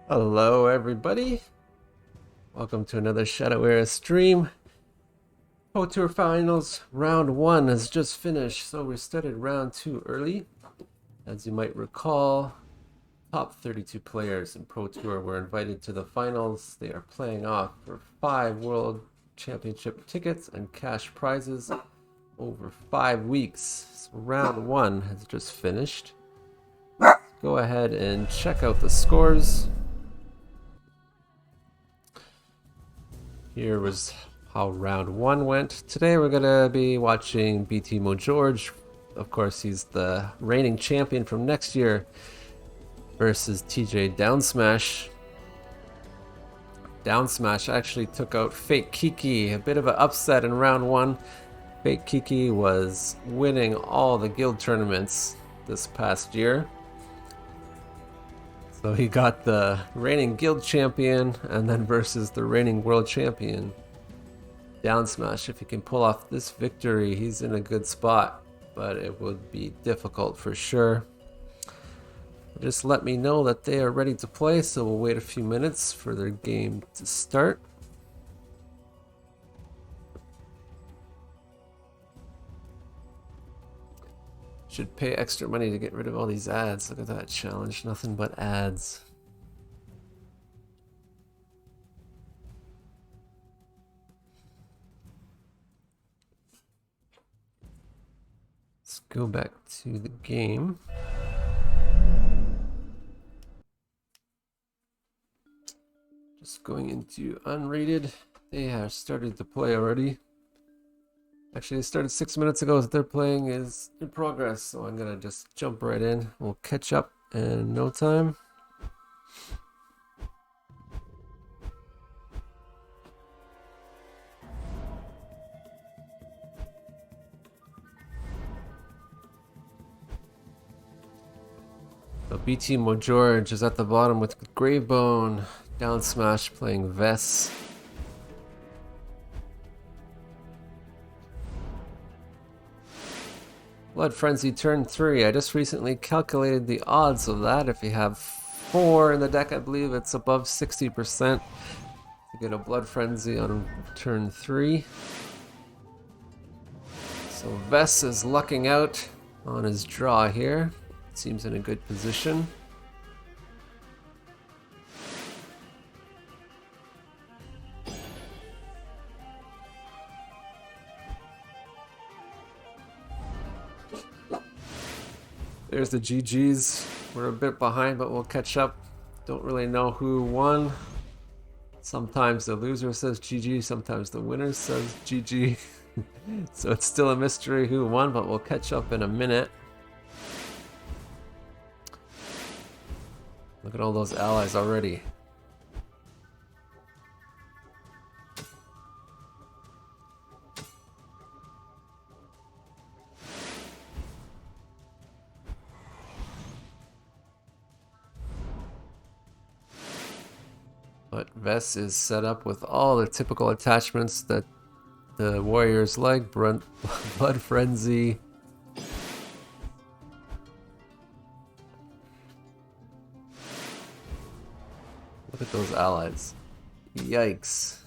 Hello everybody, welcome to another Shadow Era stream. Pro Tour Finals round 1 has just finished, so we started round 2 early. As you might recall, top 32 players in Pro Tour were invited to the finals. They are playing off for 5 World Championship tickets and cash prizes over 5 weeks. So round 1 has just finished. Go ahead and check out the scores. Here was how round 1 went. Today we're going to be watching BT Mojorge. Of course, he's the reigning champion from next year versus TJ Downsmash. Downsmash actually took out Fake Kiki. A bit of an upset in round 1. Fake Kiki was winning all the guild tournaments this past year. So he got the reigning guild champion and then versus the reigning world champion. Downsmash, if he can pull off this victory, he's in a good spot, but it would be difficult for sure. Just let me know that they are ready to play, so we'll wait a few minutes for their game to start. Should pay extra money to get rid of all these ads. Look at that challenge, nothing but ads. Let's go back to the game. Just going into unrated. They have started to play already. Actually, they started 6 minutes ago. What they're playing is in progress, so I'm gonna just jump right in. We'll catch up in no time. So BT Mojorge is at the bottom with Gravebone. Downsmash playing Vess. Blood Frenzy turn 3. I just recently calculated the odds of that. If you have 4 in the deck, I believe it's above 60% to get a Blood Frenzy on turn 3. So Vess is lucking out on his draw here. Seems in a good position. There's the GGs. We're a bit behind, but we'll catch up. Don't really know who won. Sometimes the loser says GG, sometimes the winner says GG. So it's still a mystery who won, but we'll catch up in a minute. Look at all those allies already. But Vess is set up with all the typical attachments that the warriors like. Blood Frenzy. Look at those allies. Yikes.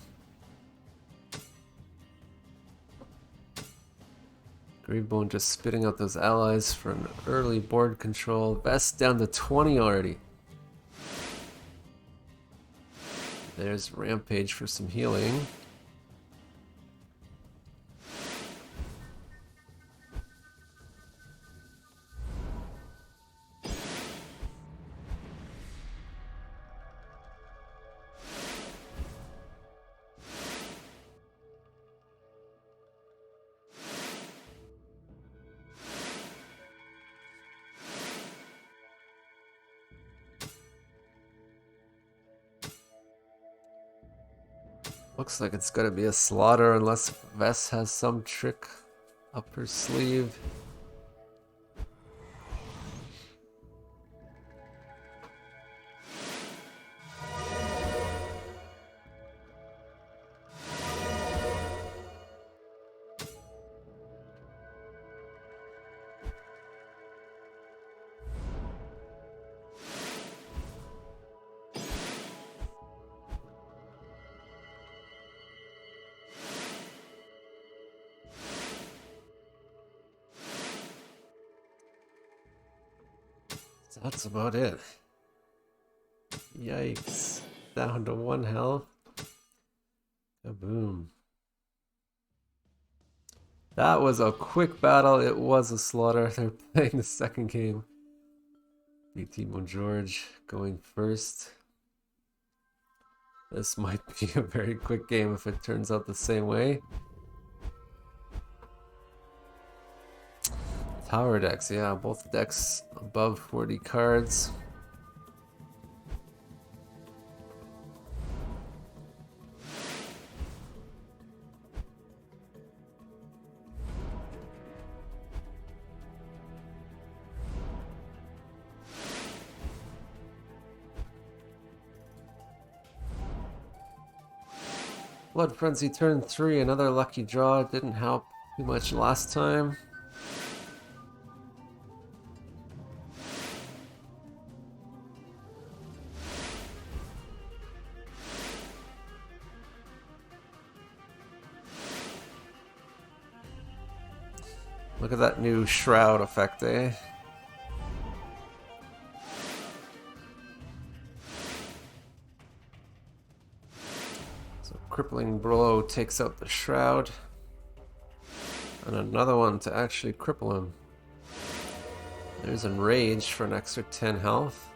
Gravebone just spitting out those allies for an early board control. Vess down to 20 already. There's Rampage for some healing. Looks like it's gonna be a slaughter unless Vess has some trick up her sleeve. That's about it. Yikes. Down to 1 health. Kaboom. That was a quick battle. It was a slaughter. They're playing the second game. BT Mojorge going first. This might be a very quick game if it turns out the same way. Tower decks, yeah, both decks above 40 cards. Blood Frenzy turn 3, another lucky draw. Didn't help too much last time. Look at that new shroud effect, eh? So crippling blow takes out the shroud. And another one to actually cripple him. There's Enrage for an extra 10 health.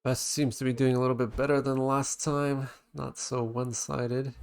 Best seems to be doing a little bit better than last time. Not so one-sided.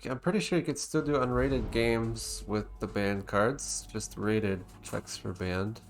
I'm pretty sure you could still do unrated games with the banned cards, just rated checks for banned.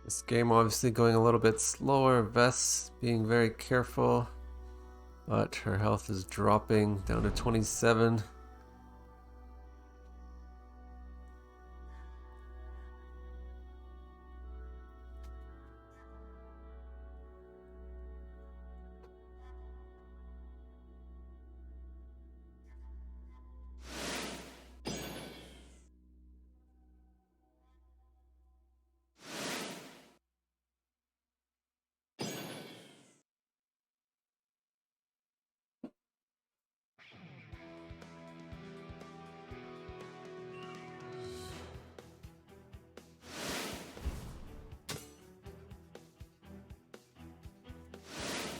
This game obviously going a little bit slower. Vess being very careful, but her health is dropping down to 27.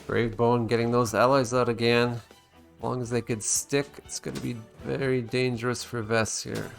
Bravebone getting those allies out again. As long as they could stick, it's going to be very dangerous for Vess here.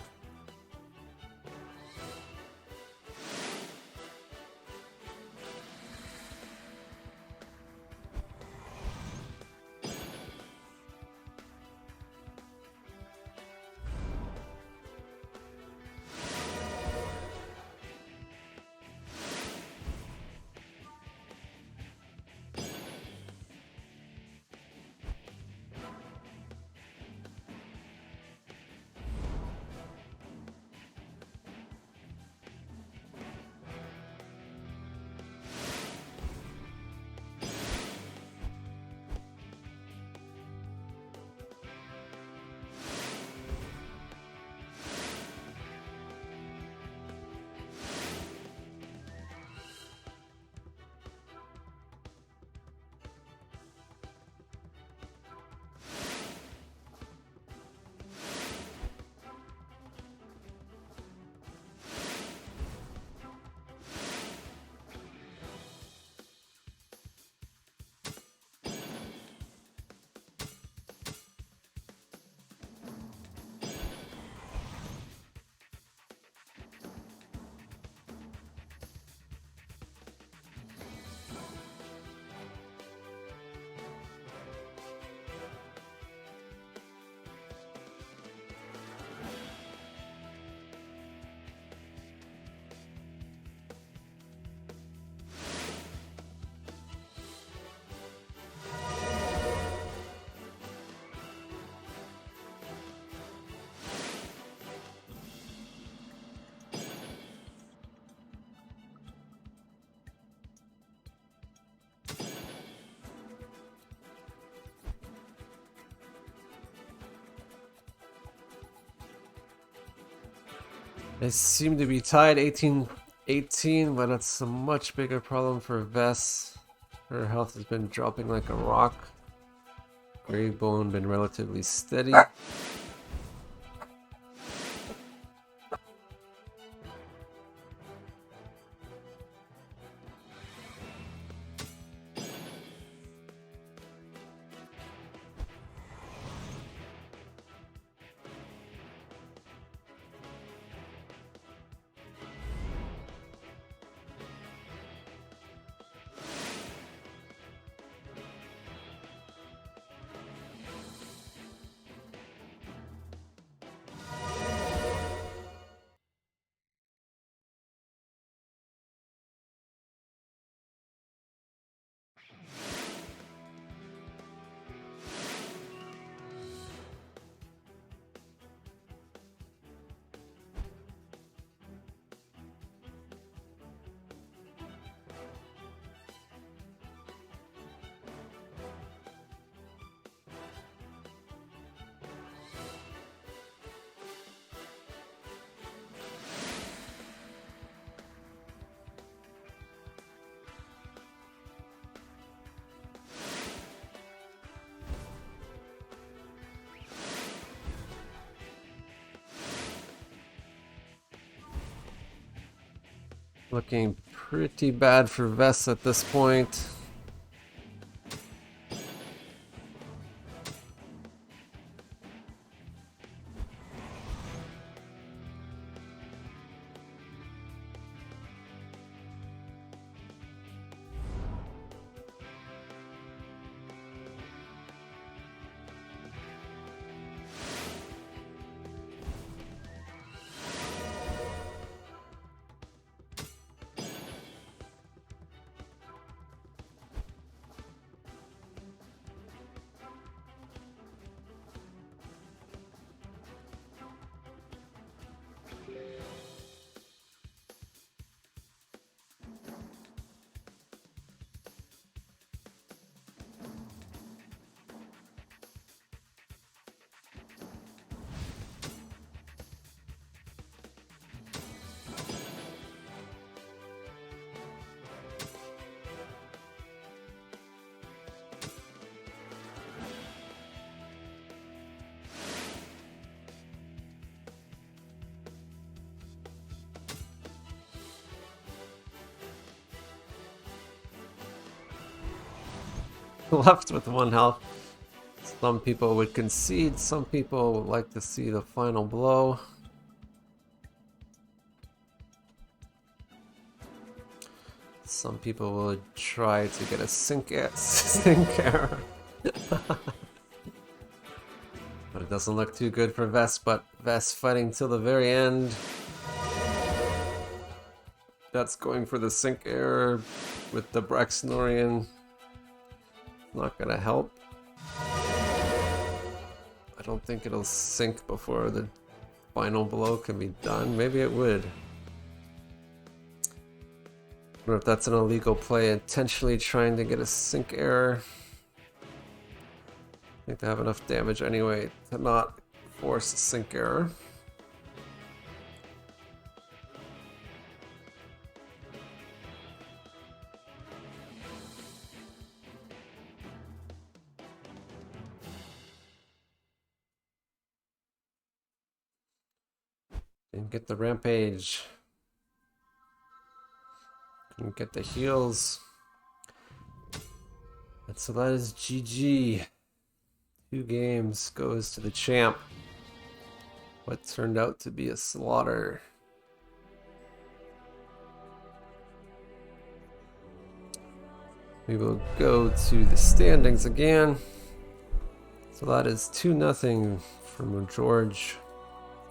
They seem to be tied 18-18, but it's a much bigger problem for Vess. Her health has been dropping like a rock. Gravebone been relatively steady. Looking pretty bad for Vess at this point. Left with 1 health. Some people would concede, some people would like to see the final blow. Some people will try to get a sync error. But it doesn't look too good for Vess, but Vess fighting till the very end. That's going for the sync error with the Braxnorian. Not gonna help. I don't think it'll sync before the final blow can be done. Maybe it would. I wonder if that's an illegal play, intentionally trying to get a sync error. I think they have enough damage anyway to not force a sync error. Didn't get the rampage. Couldn't get the heals. And so that is GG. 2 games goes to the champ. What turned out to be a slaughter. We will go to the standings again. So that is 2-0 for Mojorge,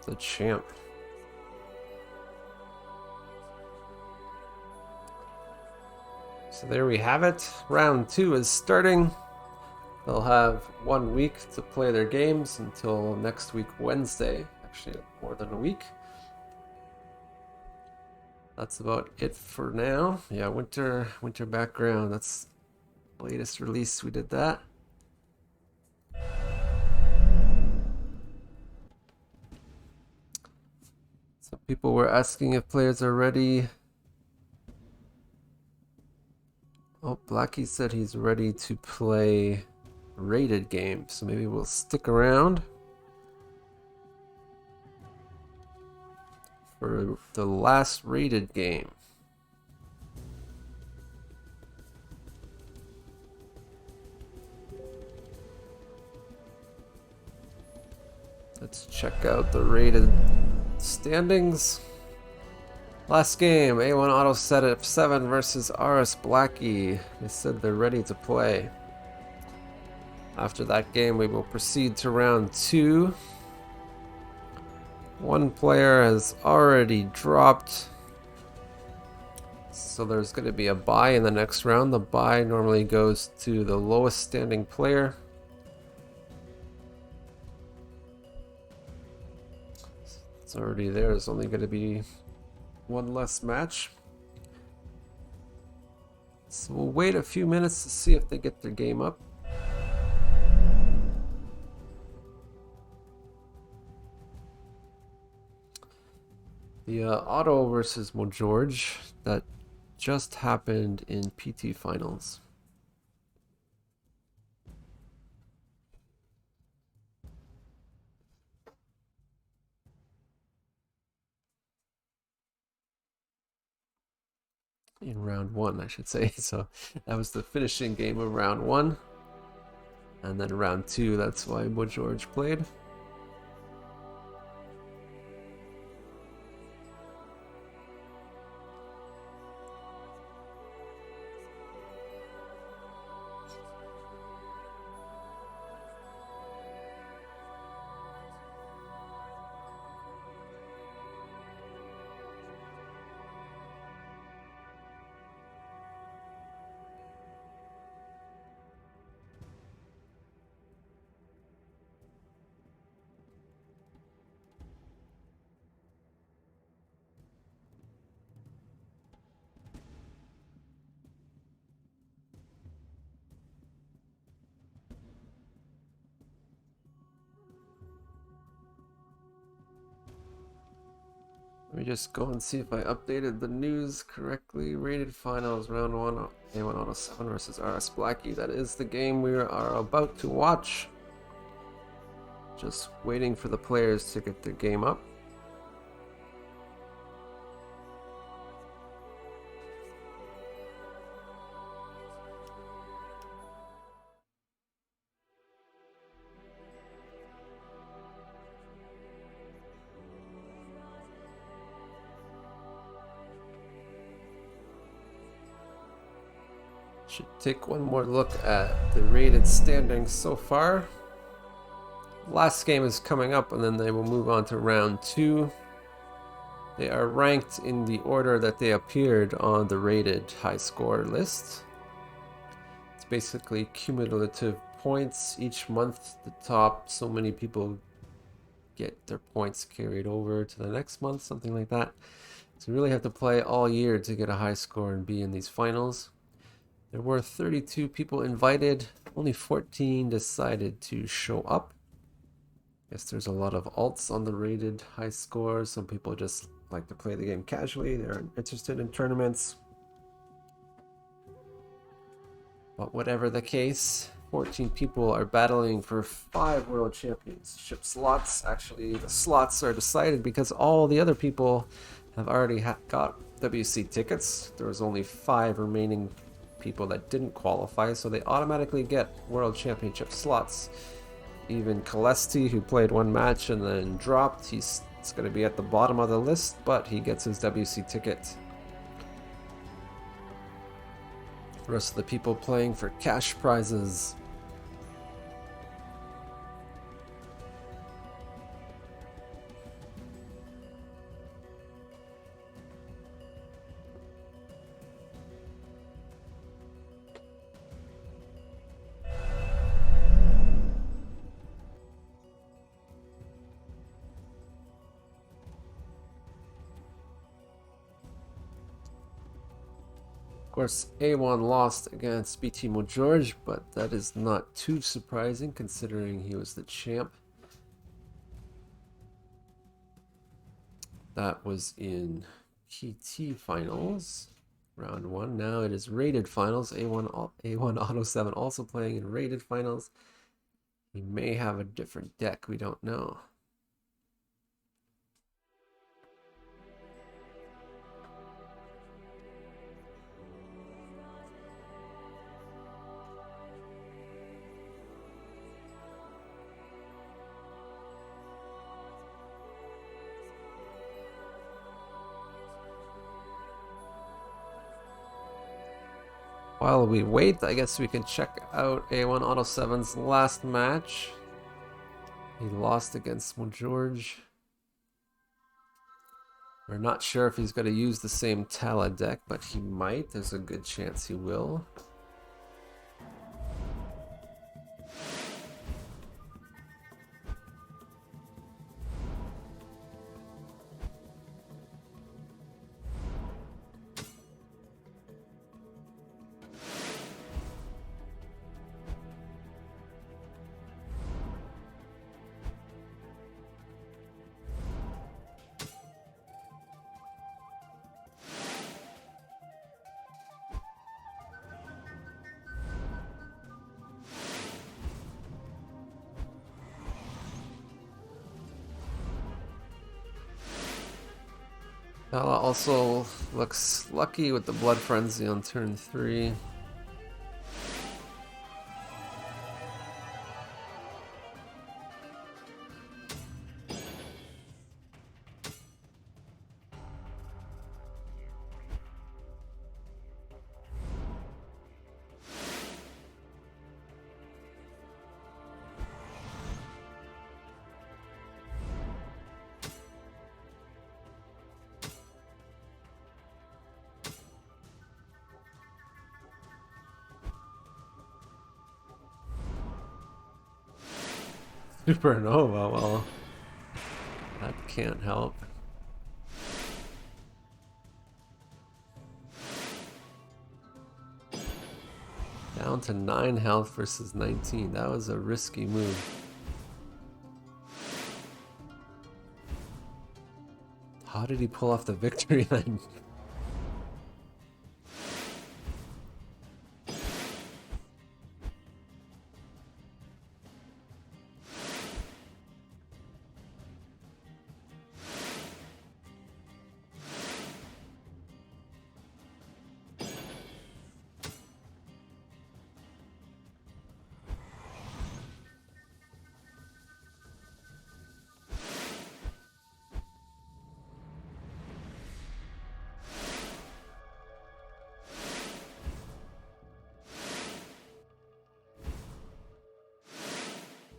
the champ. So there we have it. Round 2 is starting. They'll have 1 week to play their games until next week, Wednesday. Actually, more than a week. That's about it for now. Yeah, winter background. That's the latest release. We did that. Some people were asking if players are ready. Oh, Blackie said he's ready to play rated games, so maybe we'll stick around for the last rated game. Let's check out the rated standings. Last game, A1 Auto Setup 7 versus RS Blackie. They said they're ready to play. After that game, we will proceed to round 2. One player has already dropped, so there's going to be a bye in the next round. The bye normally goes to the lowest standing player. It's already there. There's only going to be 1 less match. So we'll wait a few minutes to see if they get their game up. The Auto versus Mojorge that just happened in PT Finals. in round one, I should say. So that was the finishing game of round one. And then round two, that's why Mojorge played. Let me just go and see if I updated the news correctly. Rated finals, round one, A1 Auto 7 versus RS Blackie. That is the game we are about to watch. Just waiting for the players to get their game up. Should take one more look at the rated standings so far. Last game is coming up and then they will move on to round two. They are ranked in the order that they appeared on the rated high score list. It's basically cumulative points. Each month the top so many people get their points carried over to the next month, something like that. So you really have to play all year to get a high score and be in these finals. There were 32 people invited, only 14 decided to show up. Guess there's a lot of alts on the rated high score. Some people just like to play the game casually. They're interested in tournaments. But whatever the case, 14 people are battling for 5 World Championship slots. Actually, the slots are decided because all the other people have already got WC tickets. There was only 5 remaining people that didn't qualify, so they automatically get World Championship slots. Even Kalesti, who played one match and then dropped, he's going to be at the bottom of the list, but he gets his WC ticket. The rest of the people playing for cash prizes. Of course, A1 lost against BT Mojorge, but that is not too surprising considering he was the champ. That was in PT finals, round 1. Now it is rated finals. A1 Auto 7 also playing in rated finals. He may have a different deck, we don't know. While we wait, I guess we can check out A1 Auto 7's last match. He lost against Mojorge. We're not sure if he's going to use the same Tala deck, but he might. There's a good chance he will. Bella also looks lucky with the Blood Frenzy on turn 3. Supernova, well, that can't help. Down to 9 health versus 19. That was a risky move. How did he pull off the victory then?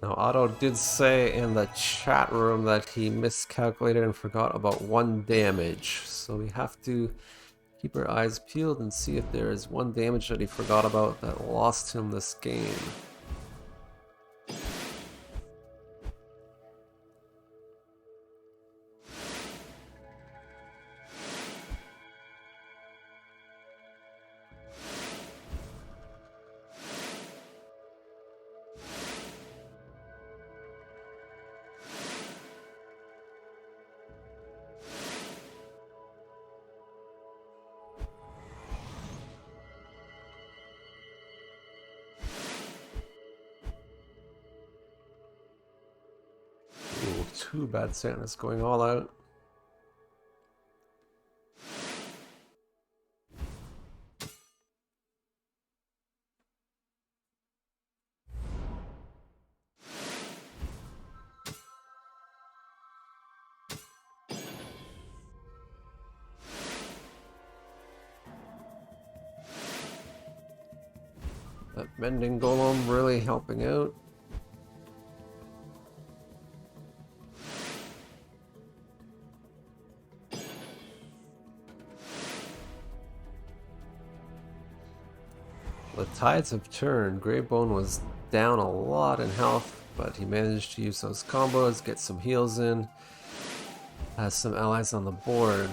Now, Otto did say in the chat room that he miscalculated and forgot about 1 damage. So we have to keep our eyes peeled and see if there is 1 damage that he forgot about that lost him this game. Ooh, too bad Santa's going all out. That Mending Golem really helping out. The tides have turned. Greybone was down a lot in health, but he managed to use those combos, get some heals in, has some allies on the board.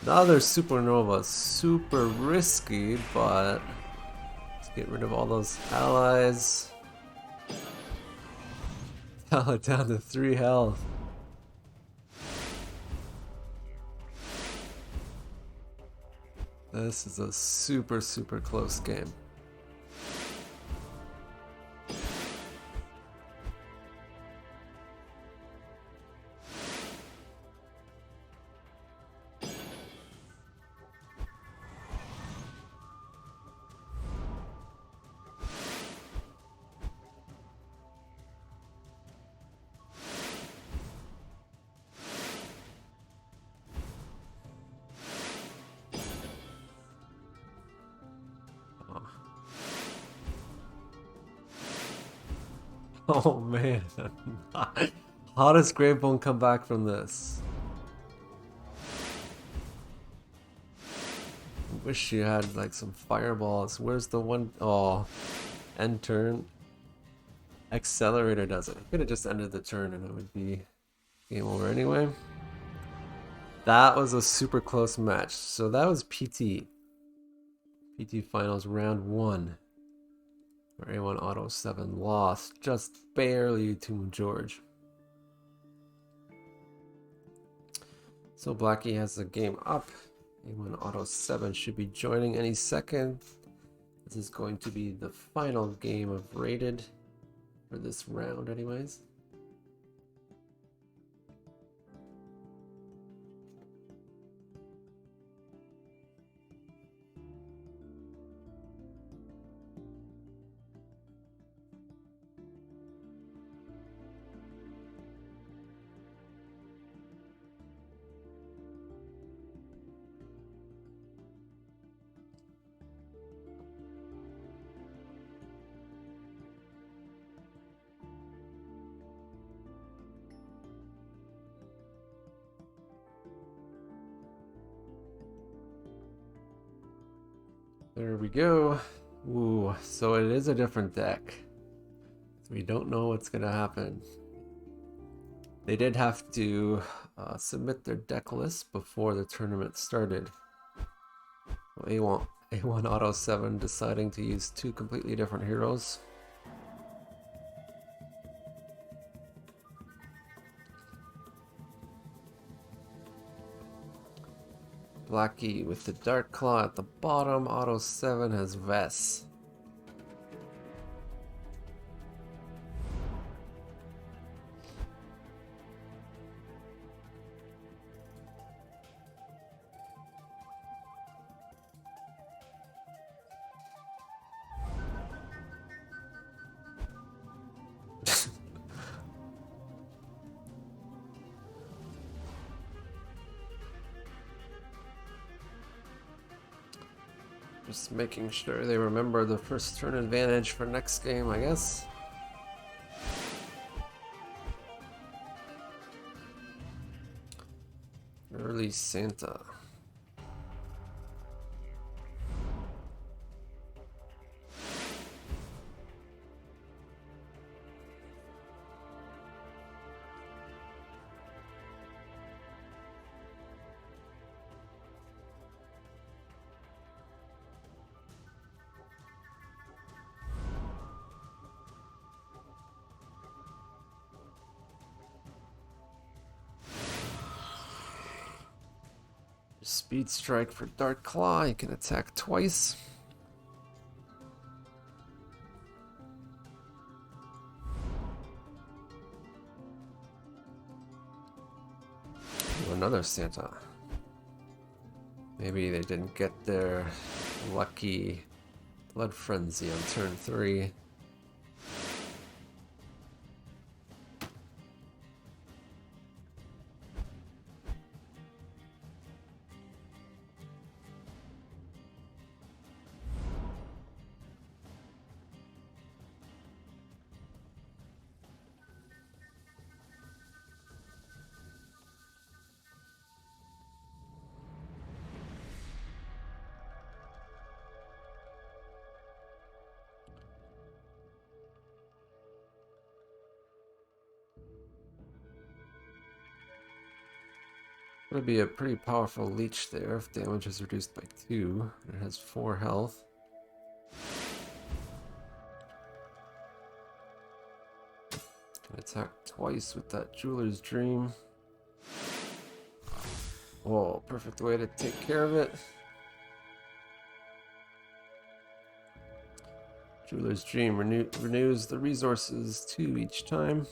Another Supernova, super risky, but let's get rid of all those allies. Down to 3 health. This is a super close game. Oh man, how does Greybone come back from this? Wish you had like some fireballs. Where's the one? Oh, end turn. Accelerator does it. I could have just ended the turn and it would be game over anyway. That was a super close match. So that was PT. PT Finals round 1. Where A1 Auto 7 lost just barely to Mojorge. So Blackie has the game up. A1 Auto 7 should be joining any second. This is going to be the final game of Rated for this round anyways. There we go. Ooh, so it is a different deck. We don't know what's gonna happen. They did have to submit their deck list before the tournament started. A1 Auto 7 deciding to use two completely different heroes. Blackie with the Dark Claw at the bottom. Auto 7 has Vess. Just making sure they remember the first turn advantage for next game, I guess. Early Santa. Speed Strike for Dark Claw, you can attack twice. Ooh, another Santa. Maybe they didn't get their lucky Blood Frenzy on turn 3. That'll be a pretty powerful leech there if damage is reduced by 2. It has 4 health. Can attack twice with that Jeweler's Dream. Oh, perfect way to take care of it. Jeweler's Dream renews the resources 2 each time.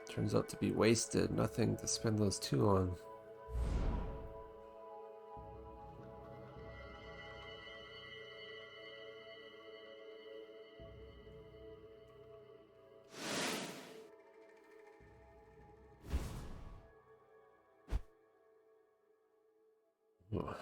Turns out to be wasted, nothing to spend those 2 on. Ugh.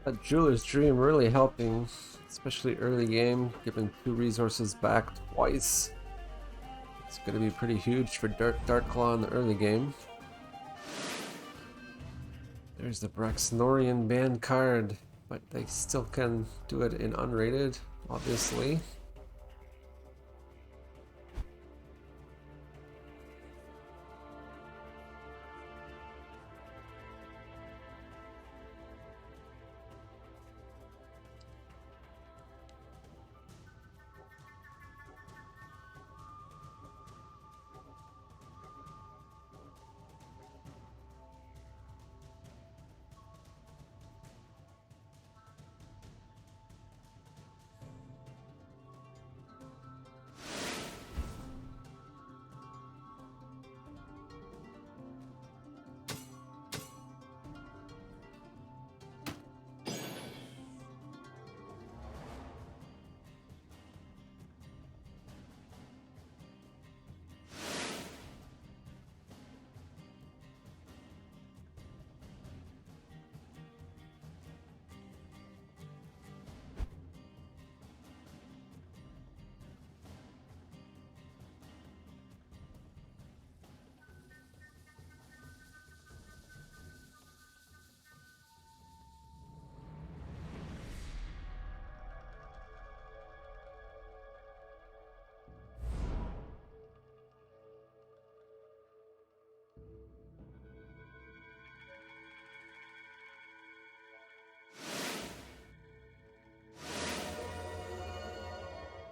That Jeweler's Dream really helping, especially early game, giving 2 resources back twice. It's going to be pretty huge for Dark Claw in the early game. There's the Braxnorian ban card, but they still can do it in unrated, obviously.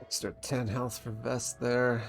Extra 10 health from Vest there.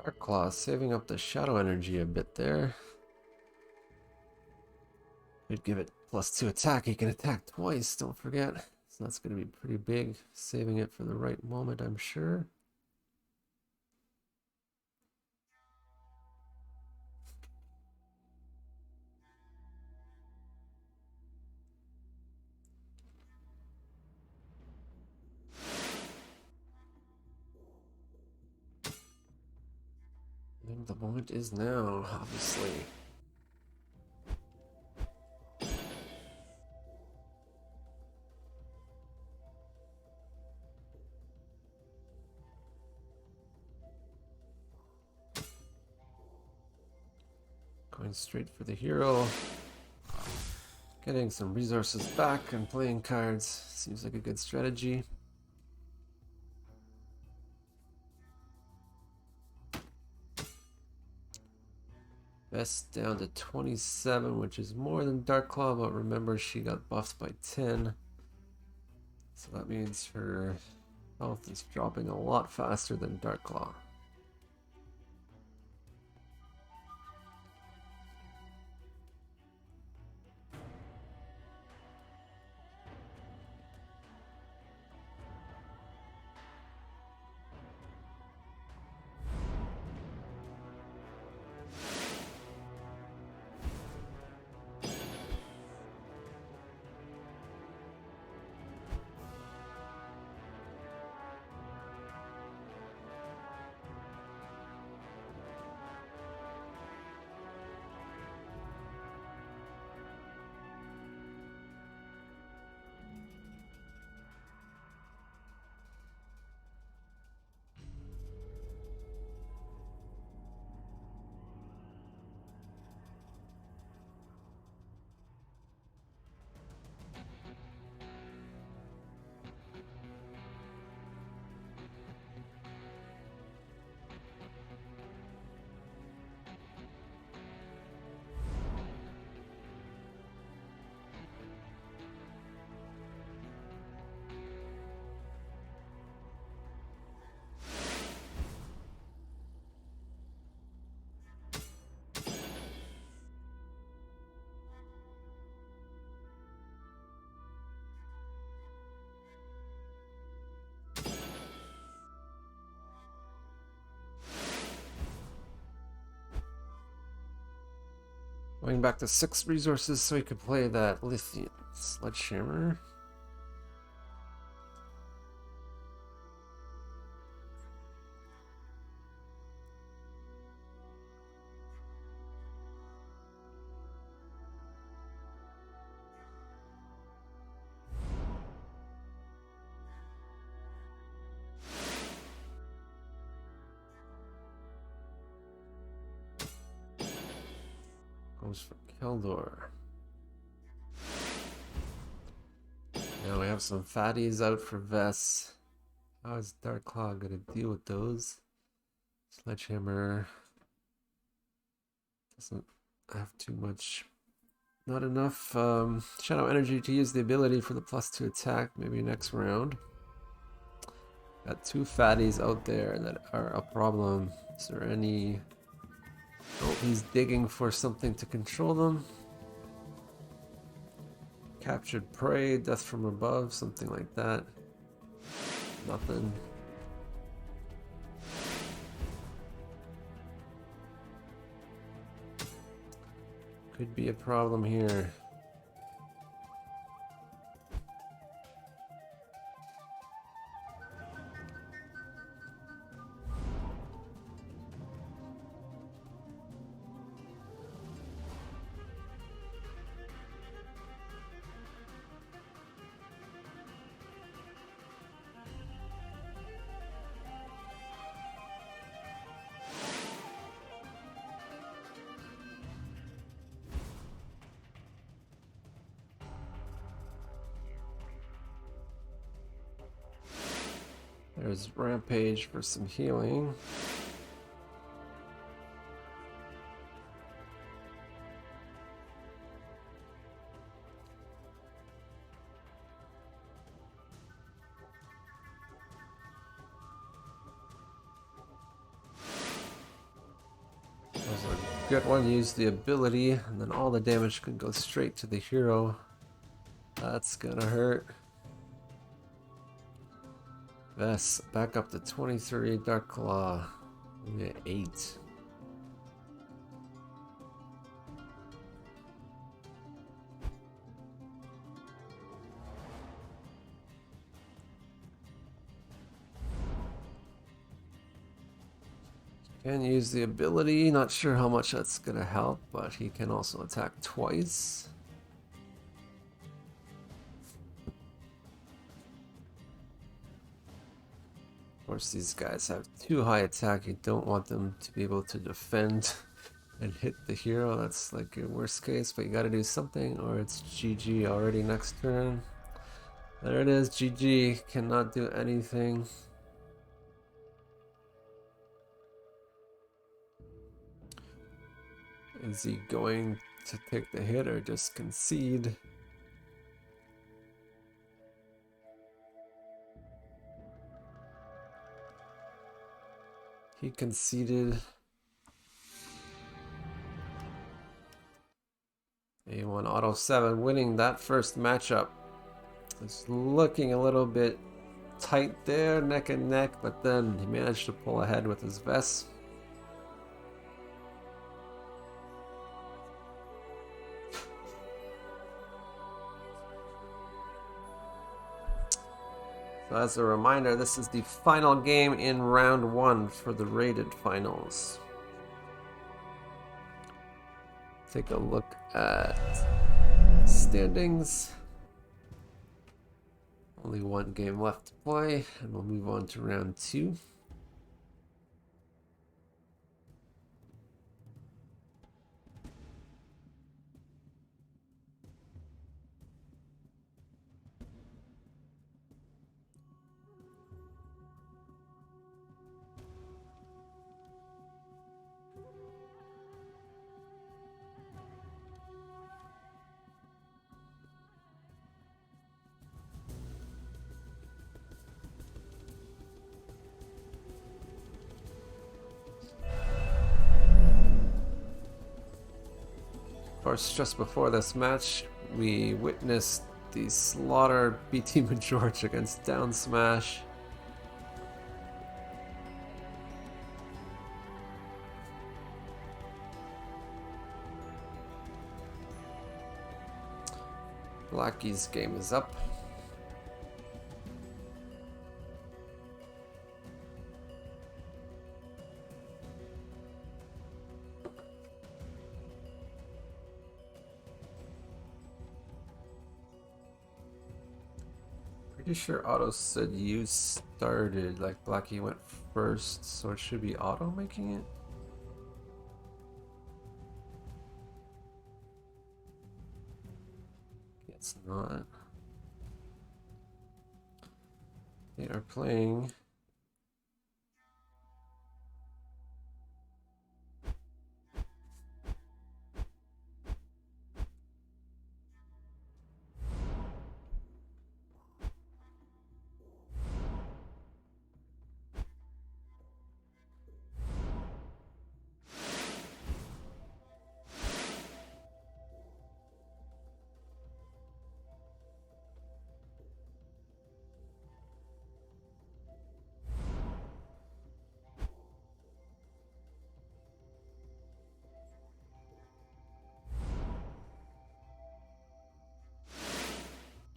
Dark Claw saving up the shadow energy a bit there. Could give it +2 attack. He can attack twice, don't forget. So that's going to be pretty big. Saving it for the right moment, I'm sure. And the moment is now, obviously. Going straight for the hero. Getting some resources back and playing cards seems like a good strategy. Best down to 27, which is more than Dark Claw, but remember she got buffed by 10. So that means her health is dropping a lot faster than Dark Claw. Going back to 6 resources so he could play that lithium sledgehammer. Goes for Keldor. Now we have some fatties out for Vess. How is Dark Claw gonna deal with those? Sledgehammer doesn't have too much. Not enough Shadow Energy to use the ability for the +2 attack. Maybe next round. Got 2 fatties out there that are a problem. Is there any... Oh, he's digging for something to control them. Captured prey, death from above, something like that. Nothing. Could be a problem here. There's Rampage for some healing. That was a good one. Use the ability, and then all the damage can go straight to the hero. That's gonna hurt. Vess back up to 23. Dark Claw. We get 8. Can use the ability. Not sure how much that's gonna help, but he can also attack twice. Of course, these guys have too high attack. You don't want them to be able to defend and hit the hero. That's like your worst case, but you gotta do something or it's GG already next turn. There it is, GG. Cannot do anything. Is he going to take the hit or just concede? He conceded. A1 Auto 7 winning that first matchup. It's looking a little bit tight there, neck and neck, but then he managed to pull ahead with his Vess. So as a reminder, this is the final game in round 1 for the rated finals. Take a look at standings. Only 1 game left to play, and we'll move on to round 2. Of course, just before this match, we witnessed the slaughter BT Mojorge against Downsmash. Blackie's game is up. Pretty sure Auto said you started, like Blackie went first, so it should be Auto making it. It's not. They are playing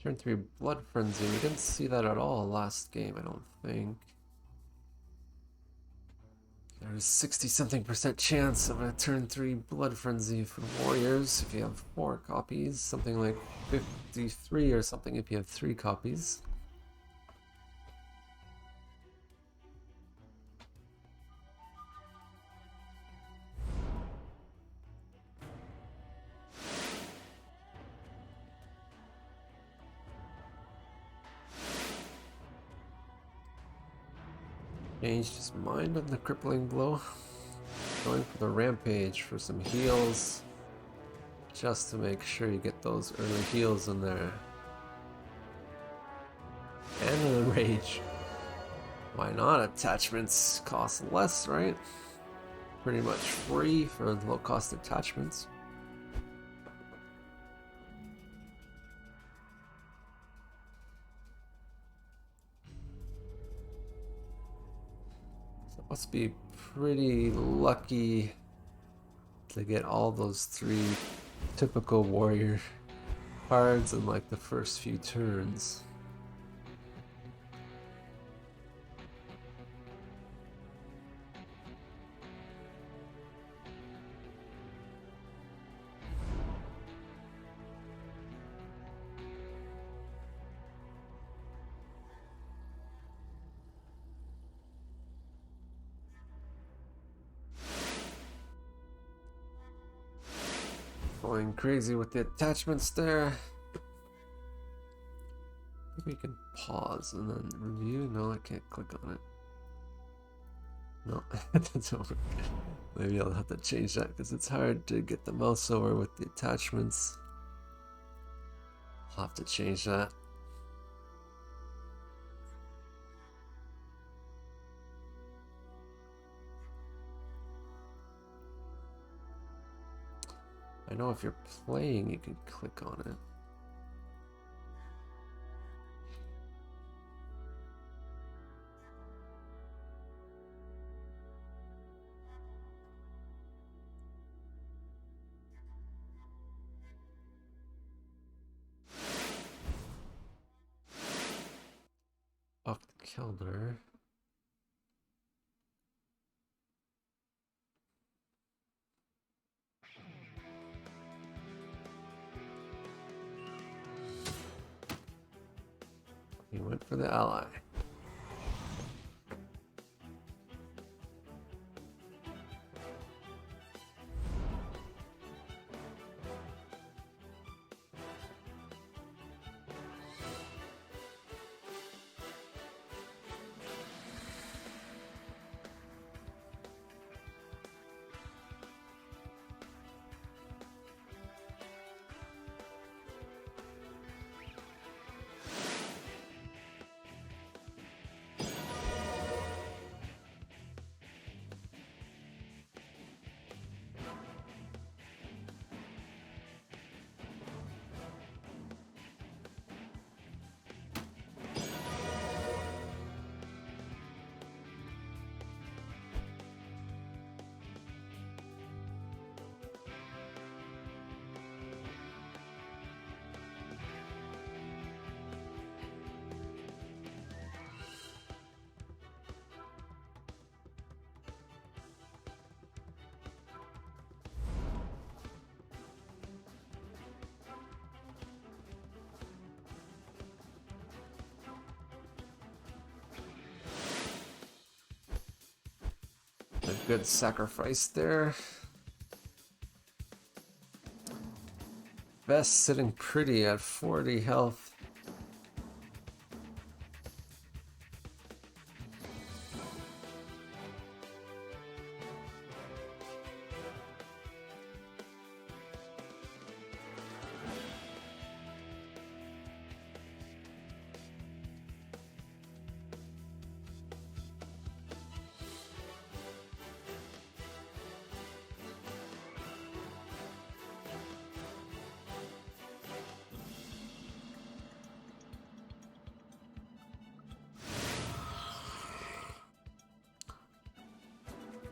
Turn 3 Blood Frenzy. We didn't see that at all last game, I don't think. There's 60-something% chance of a turn 3 Blood Frenzy for Warriors if you have 4 copies. Something like 53 or something if you have 3 copies. Changed his mind on the crippling blow. Going for the rampage for some heals. Just to make sure you get those early heals in there. And an enrage. Why not? Attachments cost less, right? Pretty much free for low cost attachments. Must be pretty lucky to get all those 3 typical warrior cards in like the first few turns. Going crazy with the attachments there. Maybe we can pause and then review. No, I can't click on it. No, it doesn't work. Maybe I'll have to change that because it's hard to get the mouse over with the attachments. I'll have to change that. I know if you're playing, you can click on it. Off the Kelder. He went for the ally. Good sacrifice there. Vest sitting pretty at 40 health.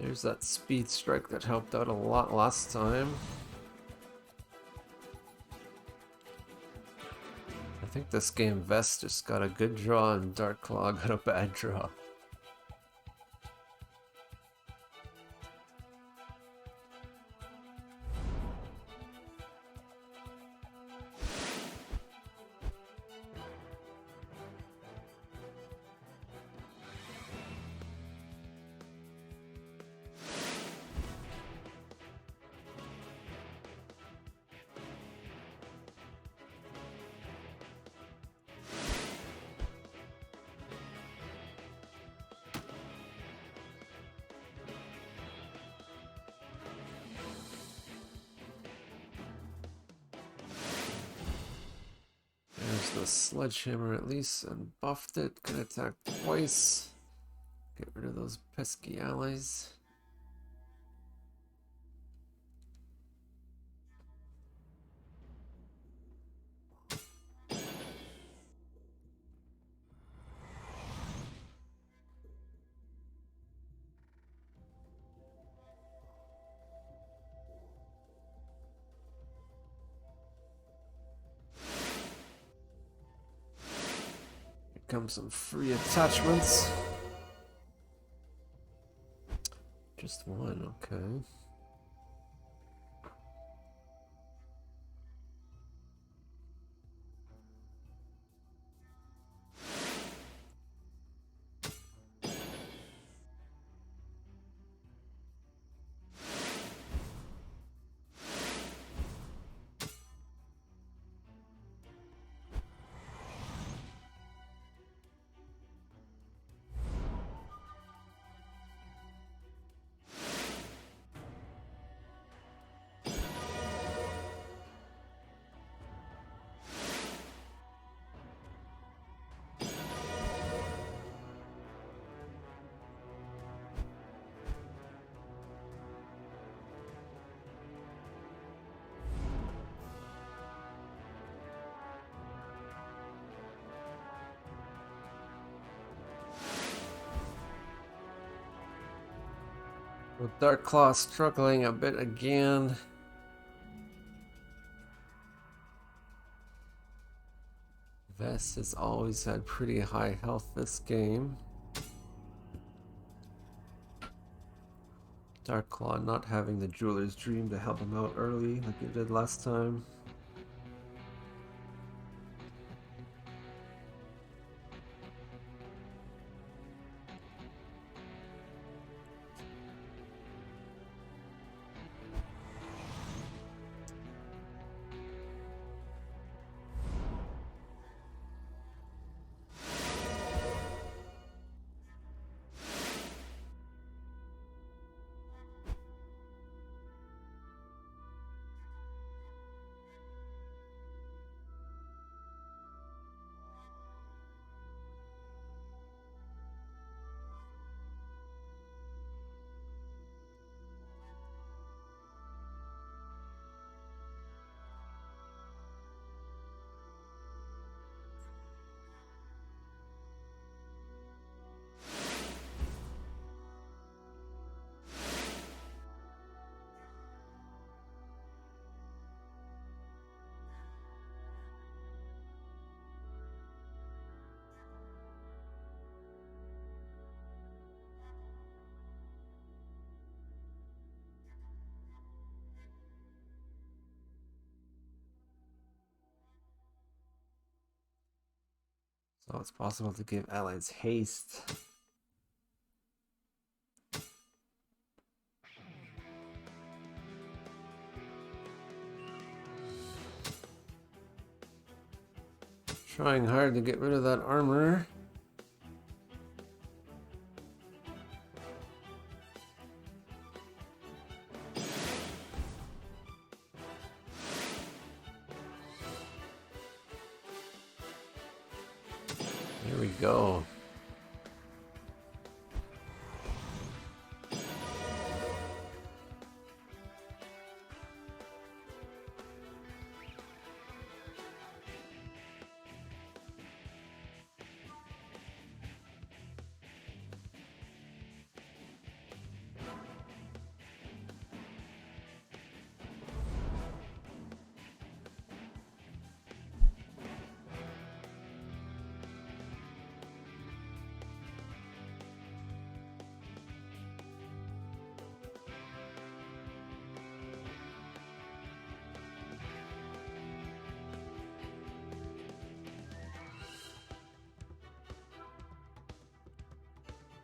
There's that speed strike that helped out a lot last time. I think this game Vest just got a good draw and Dark Claw got a bad draw. There's the sledgehammer at least, and buffed it. Can attack twice. Get rid of those pesky allies. Come some free attachments. Just one, okay. With Dark Claw struggling a bit again. Vest has always had pretty high health this game. Dark Claw not having the Jeweler's Dream to help him out early like it did last time. So it's possible to give allies haste. Trying hard to get rid of that armor. There we go.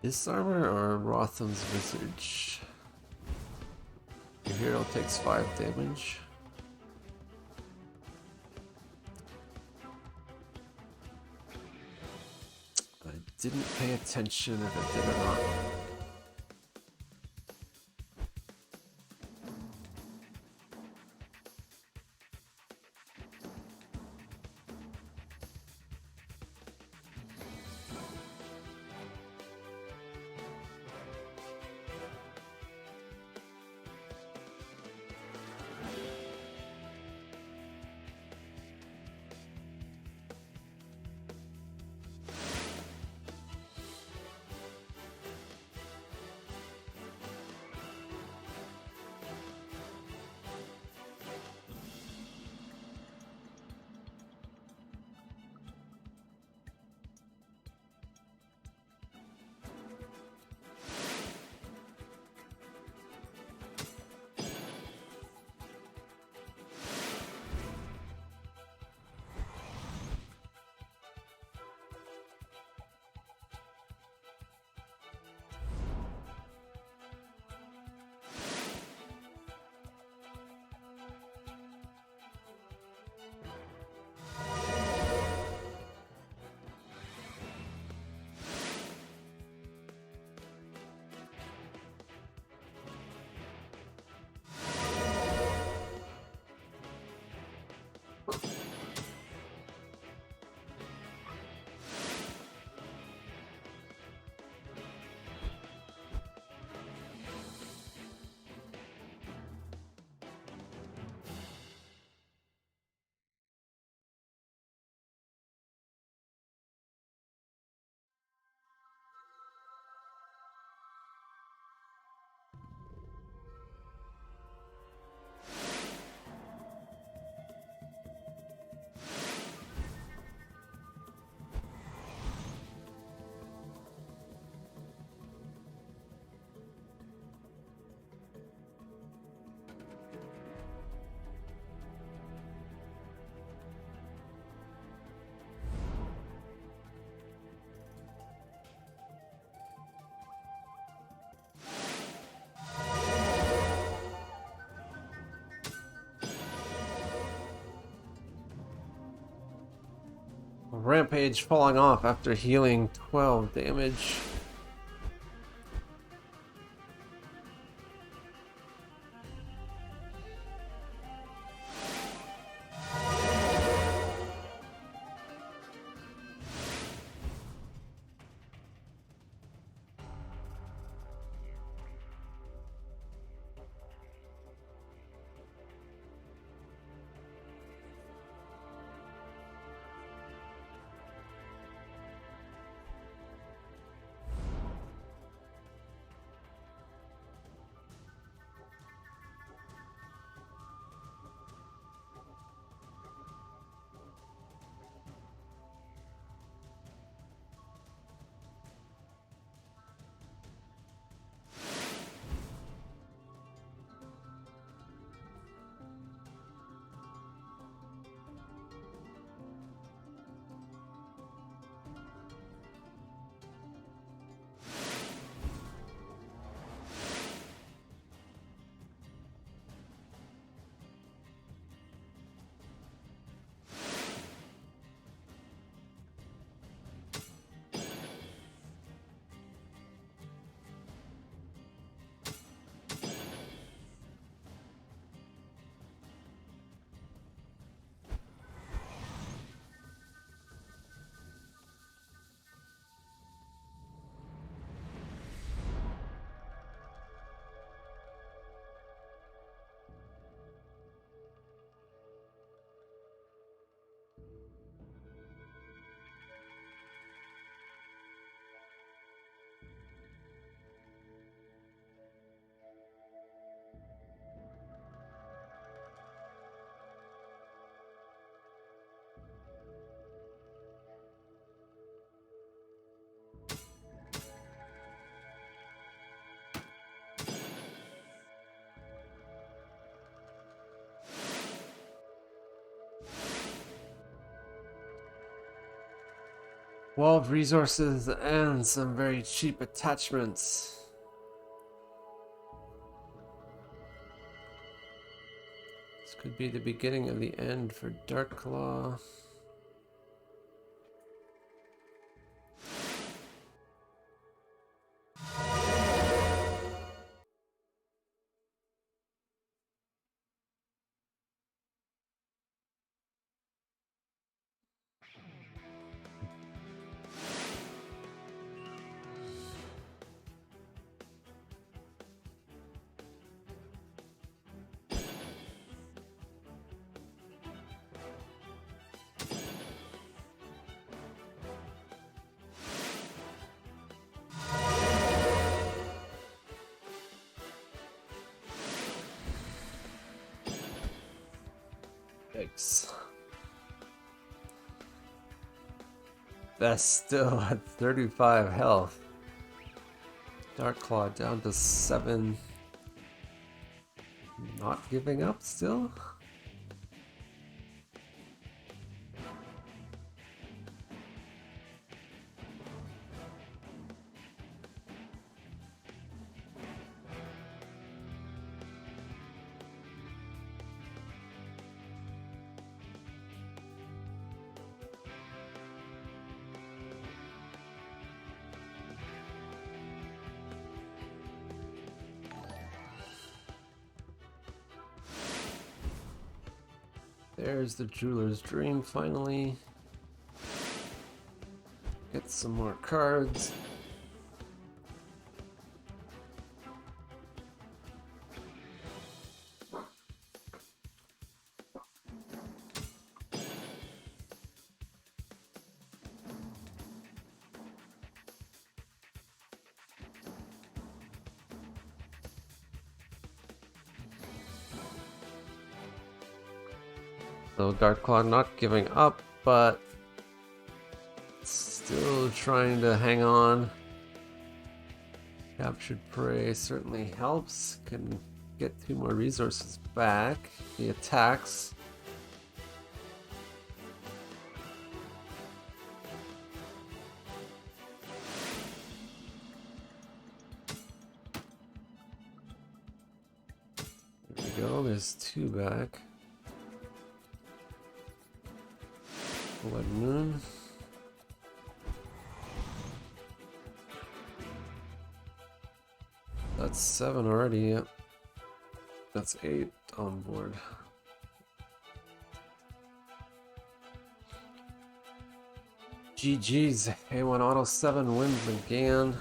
This armor or Rotham's Visage? Your hero takes 5 damage. I didn't pay attention if it did or not. Rampage falling off after healing 12 damage. 12 resources and some very cheap attachments. This could be the beginning of the end for Dark Claw. Yikes. That's still at 35 health. Dark Claw down to 7. Not giving up still? There's the Jeweler's Dream finally. Get some more cards. So Dark Claw not giving up, but still trying to hang on. Captured prey certainly helps. Can get 2 more resources back. The attacks. There we go, there's 2 back. Blood Moon. That's 7 already, yep. That's 8 on board. GG's, A1 Auto 7 wins again.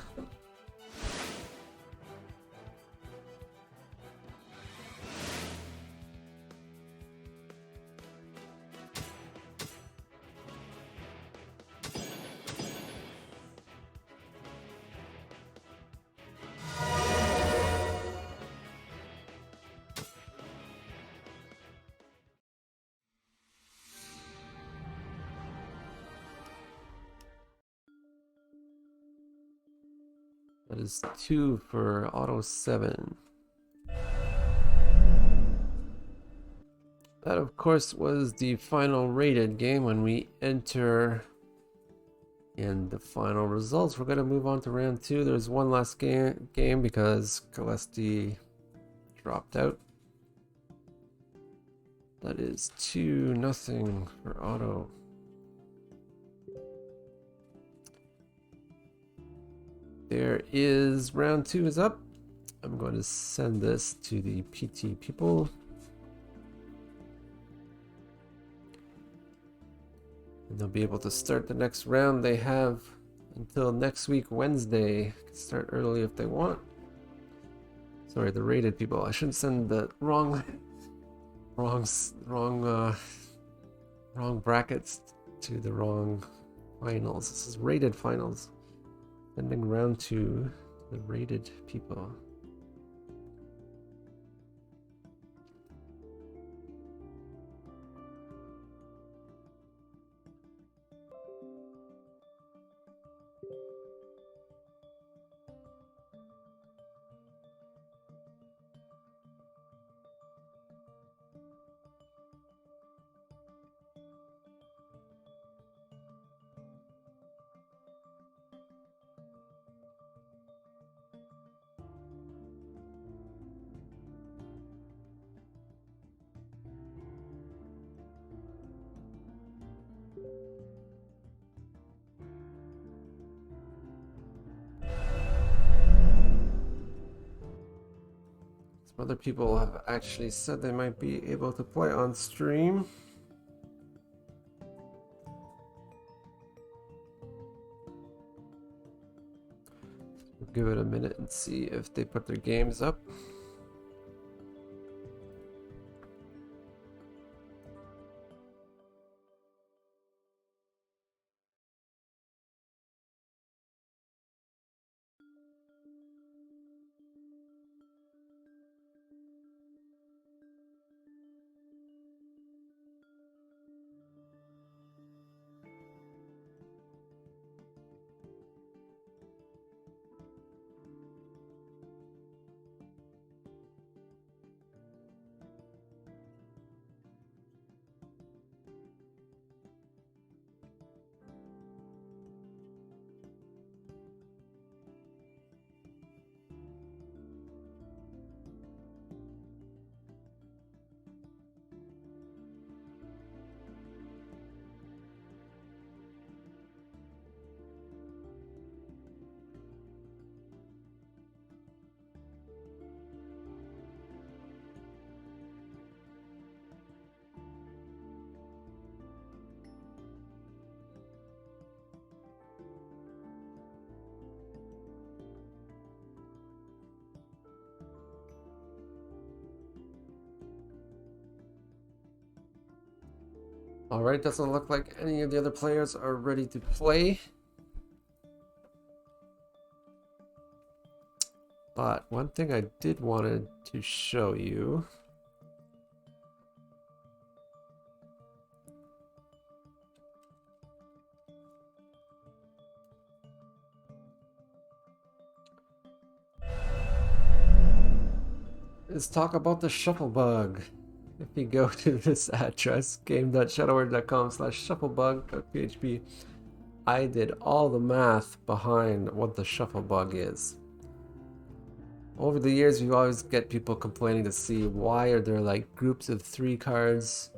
That is 2 for Auto 7. That, of course, was the final rated game. When we enter in the final results, we're going to move on to round 2. There's one last game because Gillespie dropped out. That is 2-0 for Auto. There is round 2 is up. I'm going to send this to the PT people. And they'll be able to start the next round. They have until next week, Wednesday. Can start early if they want. Sorry, the rated people. I shouldn't send the wrong brackets to the wrong finals. This is rated finals. Sending round 2 to the rated people. other people have actually said they might be able to play on stream. We'll give it a minute and see if they put their games up. Alright, doesn't look like any of the other players are ready to play. But one thing I did wanted to show you is talk about the shuffle bug. If you go to this address, game.shadowware.com/shufflebug.php, I did all the math behind what the shuffle bug is. Over the years, you always get people complaining to see why are there like groups of 3 cards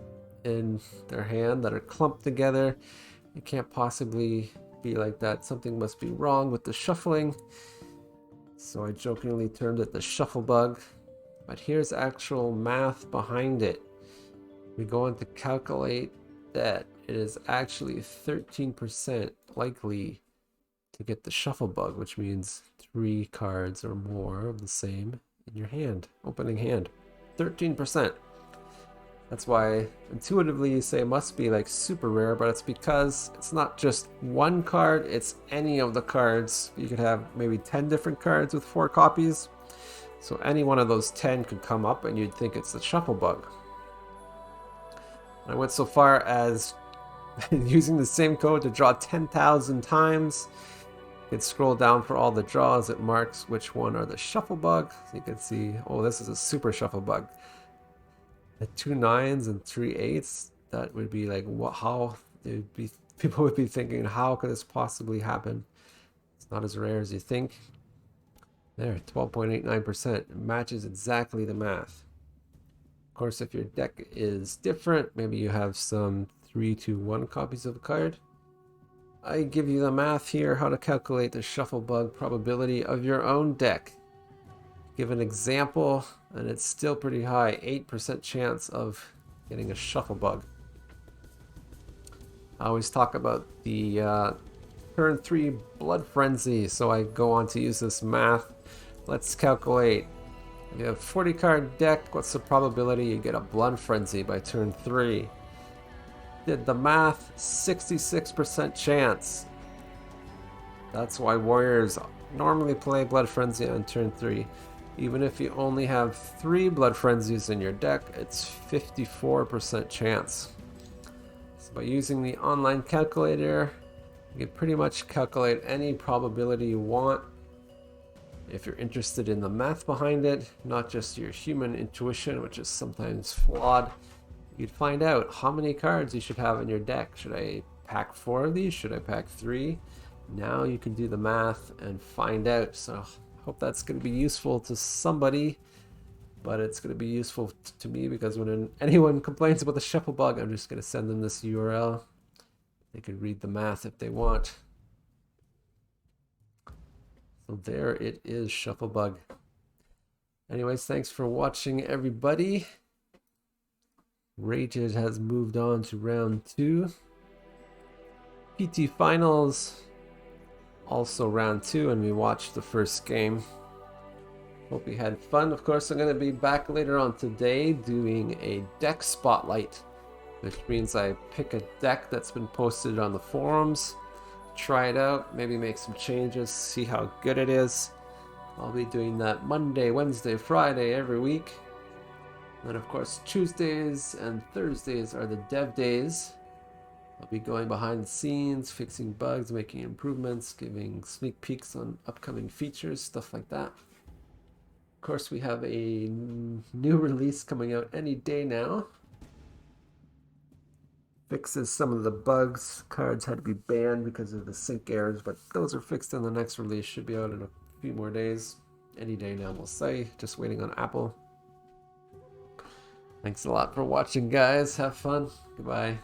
in their hand that are clumped together. It can't possibly be like that. Something must be wrong with the shuffling. So I jokingly termed it the shuffle bug. But here's actual math behind it. We go on to calculate that it is actually 13% likely to get the shuffle bug, which means 3 cards or more of the same in your hand, opening hand. 13%. That's why intuitively you say it must be like super rare, but it's because it's not just one card, it's any of the cards. You could have maybe 10 different cards with 4 copies. So any one of those 10 could come up and you'd think it's the shuffle bug. I went so far as using the same code to draw 10,000 times. You can scroll down for all the draws. It marks which one are the shuffle bug. So you can see, oh, this is a super shuffle bug. The 2 9s and 3 8s, that would be like, what? How? People would be thinking, how could this possibly happen? It's not as rare as you think. There, 12.89%. It matches exactly the math. Of course, if your deck is different, maybe you have some 3-1 copies of a card. I give you the math here, how to calculate the shuffle bug probability of your own deck. Give an example, and it's still pretty high, 8% chance of getting a shuffle bug. I always talk about the turn 3 blood frenzy, so I go on to use this math. Let's calculate. If you have a 40 card deck, what's the probability you get a blood frenzy by turn 3? Did the math, 66% chance. That's why warriors normally play blood frenzy on turn 3. Even if you only have 3 blood frenzies in your deck, it's 54% chance. So by using the online calculator, you can pretty much calculate any probability you want. If you're interested in the math behind it, not just your human intuition, which is sometimes flawed, you'd find out how many cards you should have in your deck. Should I pack 4 of these? Should I pack 3? Now you can do the math and find out. So I hope that's going to be useful to somebody, but it's going to be useful to me because when anyone complains about the shuffle bug, I'm just going to send them this URL. They could read the math if they want. So there it is, shuffle bug. Anyways, thanks for watching, everybody. Rated has moved on to round 2. PT Finals, also round 2, and we watched the first game. Hope you had fun. Of course, I'm going to be back later on today doing a deck spotlight, which means I pick a deck that's been posted on the forums, try it out, maybe make some changes, see how good it is. I'll be doing that Monday, Wednesday, Friday every week. And of course, Tuesdays and Thursdays are the dev days. I'll be going behind the scenes, fixing bugs, making improvements, giving sneak peeks on upcoming features, stuff like that. Of course, we have a new release coming out any day now. Fixes some of the bugs. Cards had to be banned because of the sync errors, but those are fixed in the next release. Should be out in a few more days. Any day now, we'll say. Just waiting on Apple. Thanks a lot for watching, guys. Have fun. Goodbye.